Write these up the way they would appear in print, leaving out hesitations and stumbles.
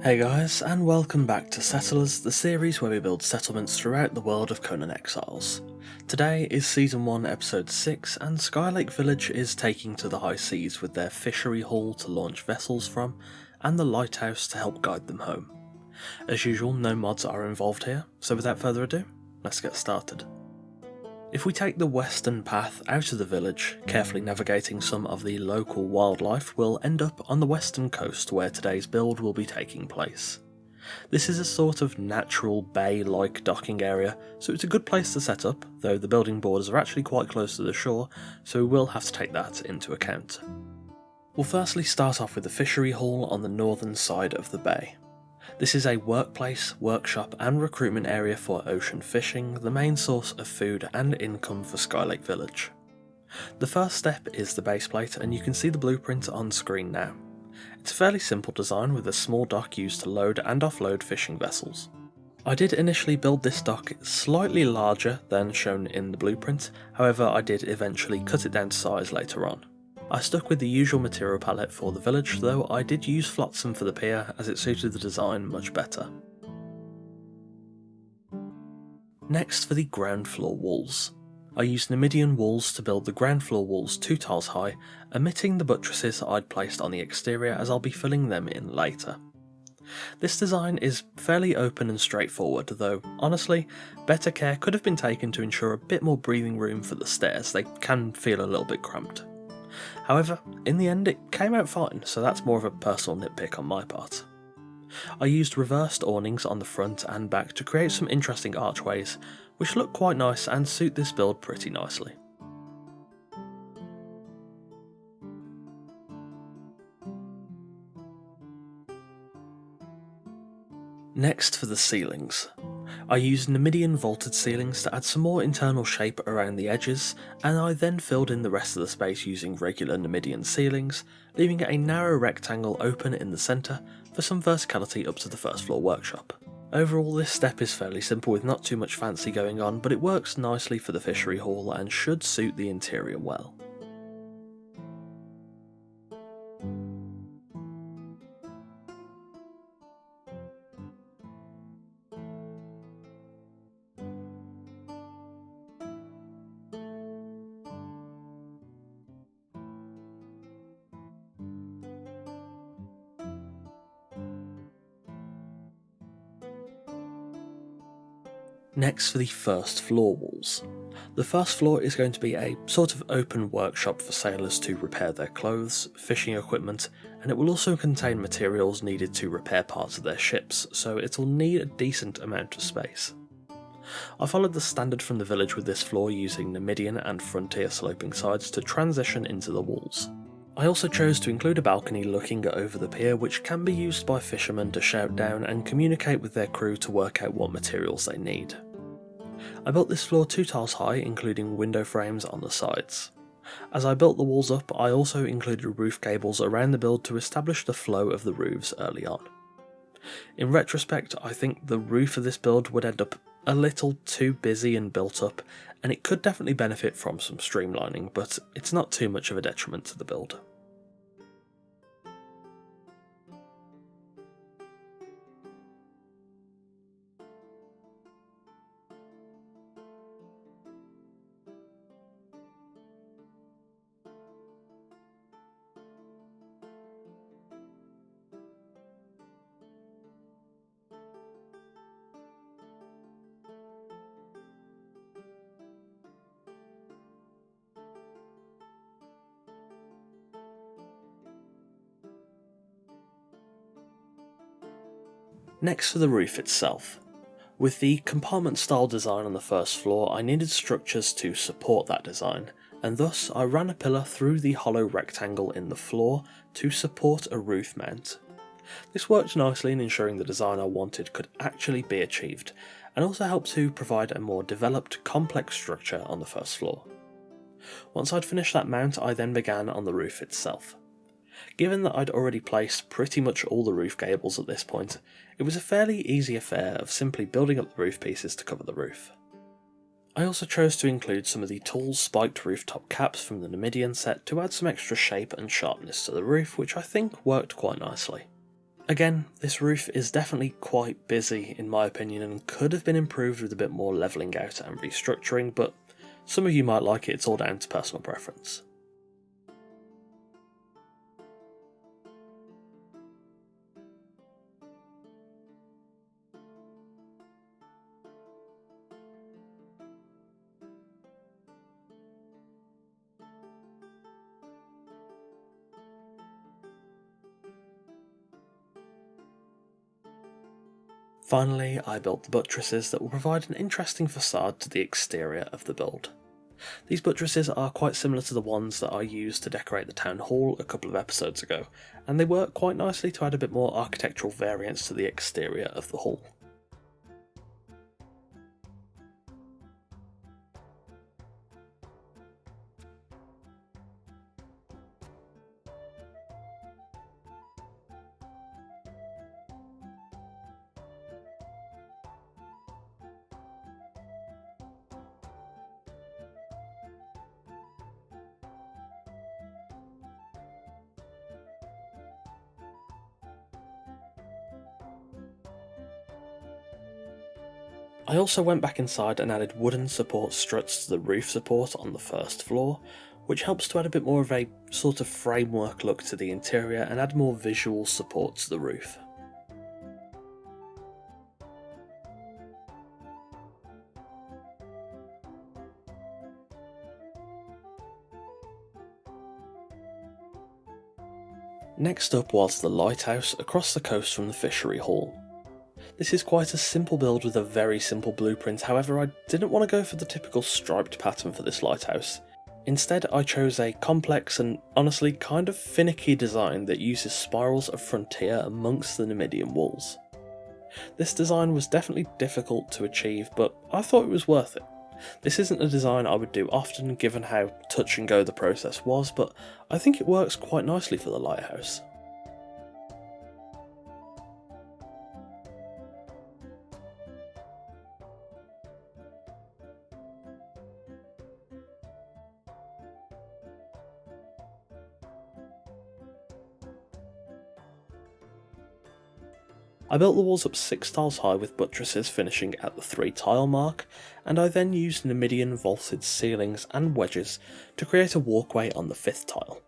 Hey guys, and welcome back to Settlers, the series where we build settlements throughout the world of Conan Exiles. Today is Season 1 Episode 6, and Skylake Village is taking to the high seas with their Fishery Hall to launch vessels from, and the Lighthouse to help guide them home. As usual, no mods are involved here, so without further ado, let's get started. If we take the western path out of the village, carefully navigating some of the local wildlife, we'll end up on the western coast where today's build will be taking place. This is a sort of natural bay-like docking area, so it's a good place to set up, though the building borders are actually quite close to the shore, so we will have to take that into account. We'll firstly start off with the Fishery Hall on the northern side of the bay. This is a workplace, workshop and recruitment area for ocean fishing, the main source of food and income for Skylake Village. The first step is the base plate, and you can see the blueprint on screen now. It's a fairly simple design with a small dock used to load and offload fishing vessels. I did initially build this dock slightly larger than shown in the blueprint, however I did eventually cut it down to size later on. I stuck with the usual material palette for the village, though I did use flotsam for the pier as it suited the design much better. Next for the ground floor walls. I used Numidian walls to build the ground floor walls 2 tiles high, omitting the buttresses I'd placed on the exterior as I'll be filling them in later. This design is fairly open and straightforward, though honestly, better care could have been taken to ensure a bit more breathing room for the stairs. They can feel a little bit cramped. However, in the end it came out fine, so that's more of a personal nitpick on my part. I used reversed awnings on the front and back to create some interesting archways, which look quite nice and suit this build pretty nicely. Next for the ceilings. I used Numidian vaulted ceilings to add some more internal shape around the edges, and I then filled in the rest of the space using regular Numidian ceilings, leaving a narrow rectangle open in the centre for some verticality up to the first floor workshop. Overall, this step is fairly simple with not too much fancy going on, but it works nicely for the Fishery Hall and should suit the interior well. Next for the first floor walls. The first floor is going to be a sort of open workshop for sailors to repair their clothes, fishing equipment, and it will also contain materials needed to repair parts of their ships, so it'll need a decent amount of space. I followed the standard from the village with this floor using Numidian and frontier sloping sides to transition into the walls. I also chose to include a balcony looking over the pier, which can be used by fishermen to shout down and communicate with their crew to work out what materials they need. I built this floor 2 tiles high, including window frames on the sides. As I built the walls up, I also included roof cables around the build to establish the flow of the roofs early on. In retrospect, I think the roof of this build would end up a little too busy and built up, and it could definitely benefit from some streamlining, but it's not too much of a detriment to the build. Next for the roof itself. With the compartment style design on the first floor, I needed structures to support that design, and thus I ran a pillar through the hollow rectangle in the floor to support a roof mount. This worked nicely in ensuring the design I wanted could actually be achieved, and also helped to provide a more developed, complex structure on the first floor. Once I'd finished that mount, I then began on the roof itself. Given that I'd already placed pretty much all the roof gables at this point, it was a fairly easy affair of simply building up the roof pieces to cover the roof. I also chose to include some of the tall spiked rooftop caps from the Numidian set to add some extra shape and sharpness to the roof, which I think worked quite nicely. Again, this roof is definitely quite busy in my opinion and could have been improved with a bit more levelling out and restructuring, but some of you might like it, it's all down to personal preference. Finally, I built the buttresses that will provide an interesting facade to the exterior of the build. These buttresses are quite similar to the ones that I used to decorate the town hall a couple of episodes ago, and they work quite nicely to add a bit more architectural variance to the exterior of the hall. I also went back inside and added wooden support struts to the roof support on the first floor, which helps to add a bit more of a sort of framework look to the interior and add more visual support to the roof. Next up was the Lighthouse across the coast from the Fishery Hall. This is quite a simple build with a very simple blueprint, however I didn't want to go for the typical striped pattern for this lighthouse. Instead I chose a complex and honestly kind of finicky design that uses spirals of frontier amongst the Numidian walls. This design was definitely difficult to achieve, but I thought it was worth it. This isn't a design I would do often given how touch and go the process was, but I think it works quite nicely for the lighthouse. I built the walls up 6 tiles high with buttresses finishing at the 3 tile mark, and I then used Numidian vaulted ceilings and wedges to create a walkway on the 5th tile.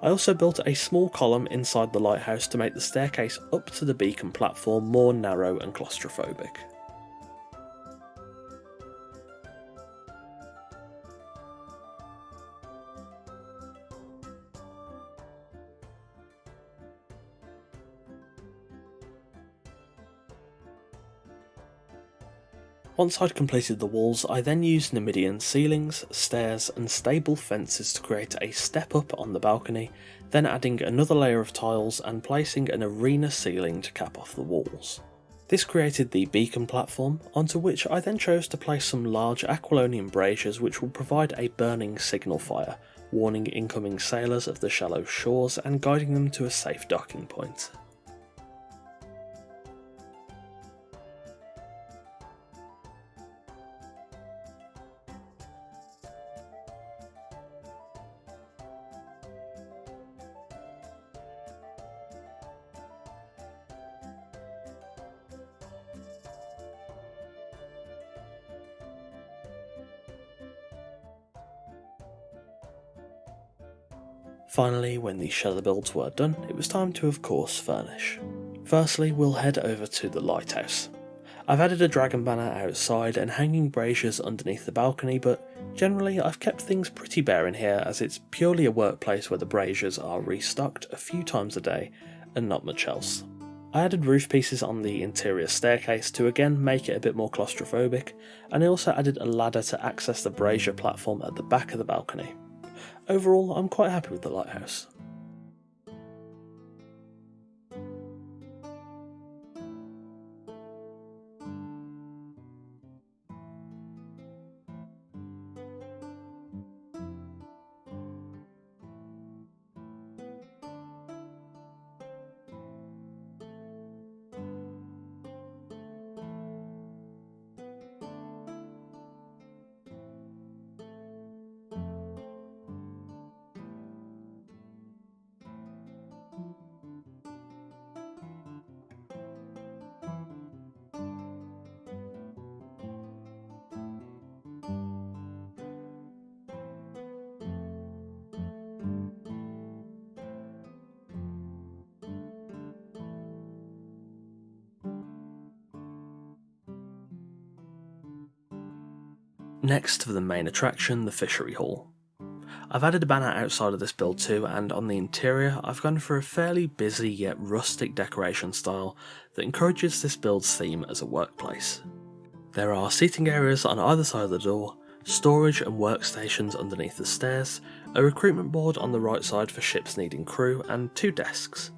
I also built a small column inside the lighthouse to make the staircase up to the beacon platform more narrow and claustrophobic. Once I'd completed the walls, I then used Numidian ceilings, stairs and stable fences to create a step up on the balcony, then adding another layer of tiles and placing an arena ceiling to cap off the walls. This created the beacon platform, onto which I then chose to place some large aquilonian braziers which will provide a burning signal fire, warning incoming sailors of the shallow shores and guiding them to a safe docking point. Finally, when the shelter builds were done, it was time to of course furnish. Firstly, we'll head over to the lighthouse. I've added a dragon banner outside and hanging braziers underneath the balcony, but generally I've kept things pretty bare in here as it's purely a workplace where the braziers are restocked a few times a day and not much else. I added roof pieces on the interior staircase to again make it a bit more claustrophobic, and I also added a ladder to access the brazier platform at the back of the balcony. Overall, I'm quite happy with the lighthouse. Next for the main attraction, the Fishery Hall. I've added a banner outside of this build too, and on the interior I've gone for a fairly busy yet rustic decoration style that encourages this build's theme as a workplace. There are seating areas on either side of the door, storage and workstations underneath the stairs, a recruitment board on the right side for ships needing crew, and 2 desks.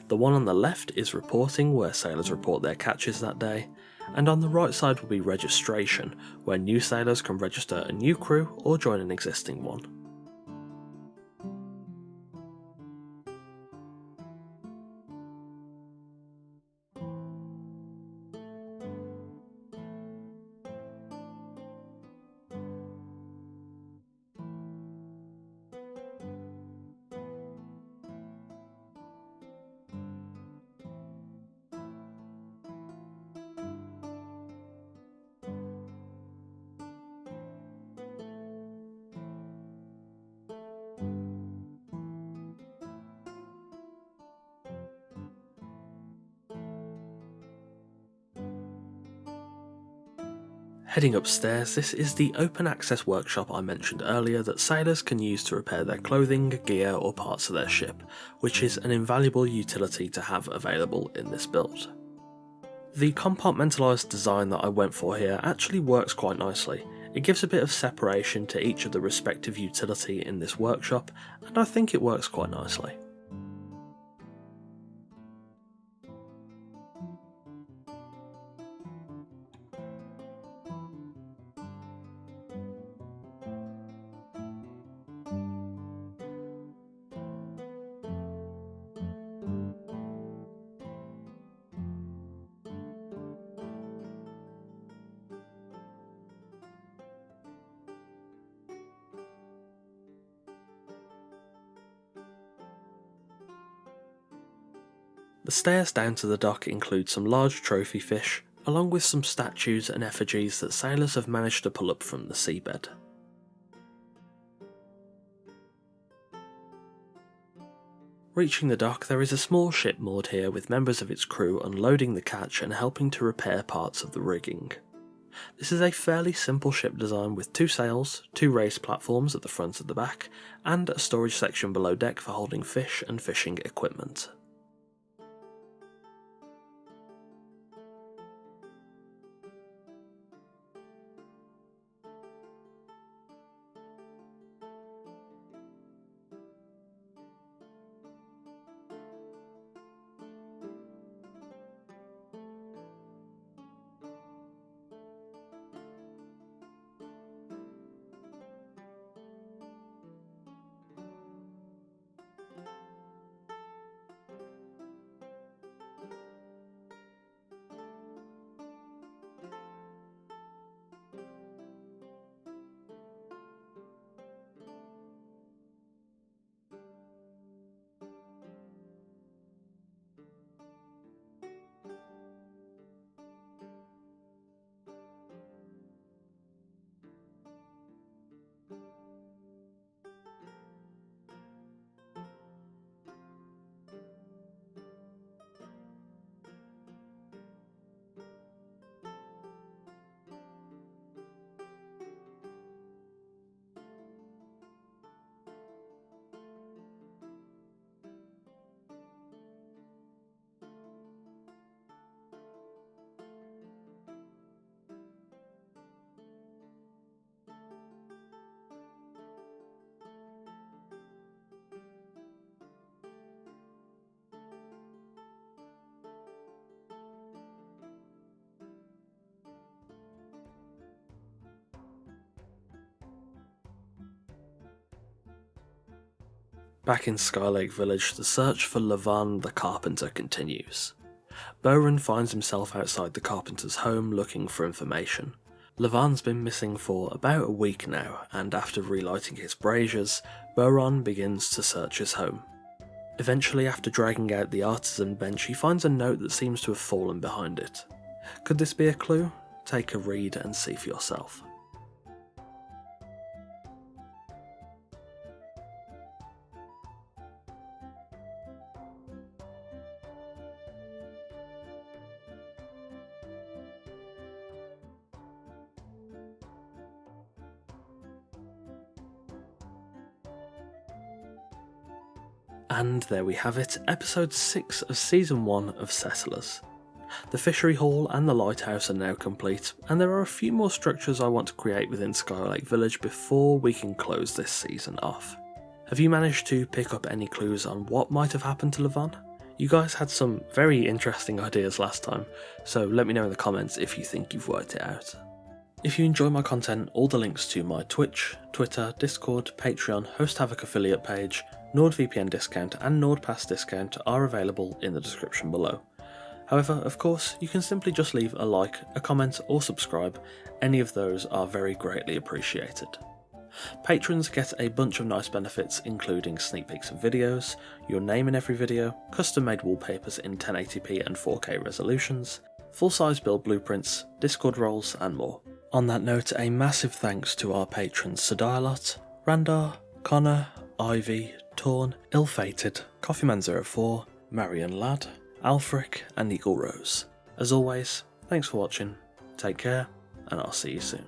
The one on the left is reporting, where sailors report their catches that day, and on the right side will be registration, where new sailors can register a new crew or join an existing one. Heading upstairs, this is the open access workshop I mentioned earlier that sailors can use to repair their clothing, gear or parts of their ship, which is an invaluable utility to have available in this build. The compartmentalised design that I went for here actually works quite nicely. It gives a bit of separation to each of the respective utility in this workshop, and I think it works quite nicely. The stairs down to the dock include some large trophy fish, along with some statues and effigies that sailors have managed to pull up from the seabed. Reaching the dock, there is a small ship moored here with members of its crew unloading the catch and helping to repair parts of the rigging. This is a fairly simple ship design with 2 sails, 2 raised platforms at the front and the back, and a storage section below deck for holding fish and fishing equipment. Back in Skylake Village, the search for Levan the carpenter continues. Boren finds himself outside the carpenter's home looking for information. Levan's been missing for about a week now, and after relighting his braziers, Boron begins to search his home. Eventually, after dragging out the artisan bench, he finds a note that seems to have fallen behind it. Could this be a clue? Take a read and see for yourself. And there we have it, episode 6 of season 1 of Settlers. The Fishery Hall and the Lighthouse are now complete, and there are a few more structures I want to create within Skylake Village before we can close this season off. Have you managed to pick up any clues on what might have happened to Levan? You guys had some very interesting ideas last time, so let me know in the comments if you think you've worked it out. If you enjoy my content, all the links to my Twitch, Twitter, Discord, Patreon, Host Havoc affiliate page, NordVPN discount and NordPass discount are available in the description below. However, of course, you can simply just leave a like, a comment or subscribe. Any of those are very greatly appreciated. Patrons get a bunch of nice benefits, including sneak peeks of videos, your name in every video, custom made wallpapers in 1080p and 4K resolutions, full-size build blueprints, Discord roles and more. On that note, a massive thanks to our patrons Sadialot, Randar, Connor, Ivy, Torn, Ill-Fated, Coffeeman04, Marion Ladd, Alfric and Eagle Rose. As always, thanks for watching, take care, and I'll see you soon.